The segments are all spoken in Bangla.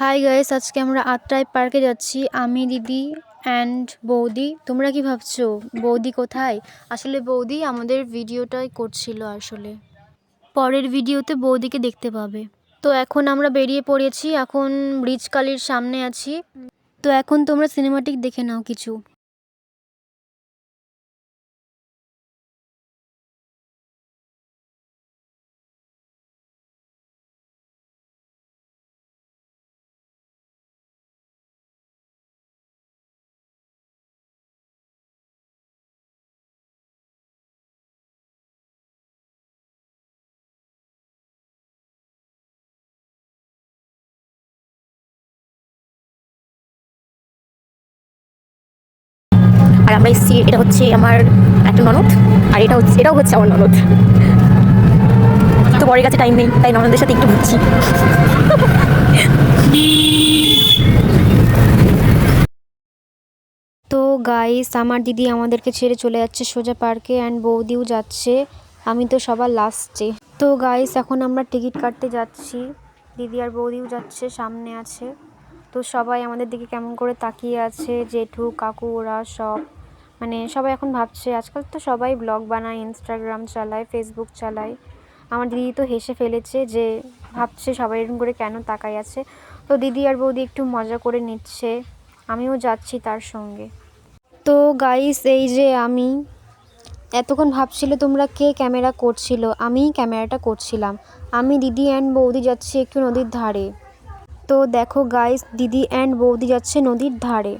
হাই গাইস, আজকে আমরা আত্রাই পার্কে যাচ্ছি। আমি, দিদি অ্যান্ড বৌদি। তোমরা কি ভাবছো বৌদি কোথায়? আসলে বৌদি আমাদের ভিডিওটাই করছিল। আসলে পরের ভিডিওতে বৌদিকে দেখতে পাবে। তো এখন আমরা বেরিয়ে পড়েছি, এখন ব্রিজ কালির সামনে আছি। তো এখন তোমরা সিনেমাটিক দেখে নাও কিছু। আর আমরা এসেছি, এটা হচ্ছে আমার একটা ননদ, আর এটাও হচ্ছে আমার ননদ। তো বরের কাছে টাইম নেই, তাই ননদের সাথে একটু ঘুরছি। তো গাইস, আমার দিদি আমাদেরকে ছেড়ে চলে যাচ্ছে সোজা পার্কে, অ্যান্ড বৌদিও যাচ্ছে। আমি তো সবার লাস্টে। তো গাইস, এখন আমরা টিকিট কাটতে যাচ্ছি। দিদি আর বৌদিও যাচ্ছে, সামনে আছে। তো সবাই আমাদের দিকে কেমন করে তাকিয়ে আছে, জেঠু কাকু ওরা সব। মানে সবাই এখন ভাবছে, আজকাল তো সবাই ব্লগ বানায়, ইনস্টাগ্রাম চালায়, ফেসবুক চালায়। আমার দিদি তো হেসে ফেলেছে, যে ভাবছে সবাই এরকম করে কেন তাকাই আছে। তো দিদি আর বৌদি একটু মজা করে নিচ্ছে, আমিও যাচ্ছি তার সঙ্গে। তো গাইস, এই যে আমি এতক্ষণ ভাবছিল তোমরা কে ক্যামেরা করছিল, আমিই ক্যামেরাটা করছিলাম। আমি, দিদি অ্যান্ড বৌদি যাচ্ছি একটু নদীর ধারে। তো দেখো গাইস, দিদি অ্যান্ড বৌদি যাচ্ছে নদীর ধারে।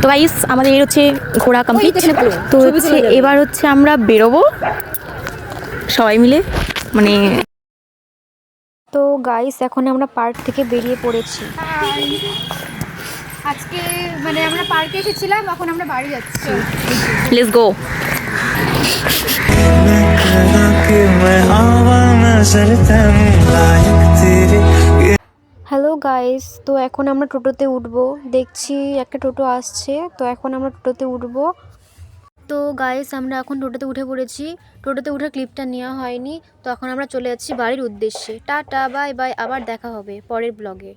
তো গাইস, আমাদের হচ্ছে ঘোরা কমপ্লিট। তো হচ্ছে এবার হচ্ছে আমরা বেরোবো সবাই মিলে, মানে। তো গাইস, এখন আমরা পার্ক থেকে বেরিয়ে পড়েছি। আজকে মানে আমরা পার্কে এসেছিলাম, এখন আমরা বাড়ি যাচ্ছি। Let's go. হ্যালো গাইস, তো এখন আমরা টোটোতে উঠবো। দেখছি একটা টোটো আসছে, তো এখন আমরা টোটোতে উঠবো। তো গাইস, আমরা এখন টোটোতে উঠে পড়েছি। টোটোতে উঠে ক্লিপটা নেওয়া হয়নি, তো এখন আমরা চলে যাচ্ছি বাড়ির উদ্দেশ্যে। টাটা, বাই বাই, আবার দেখা হবে পরের ব্লগে।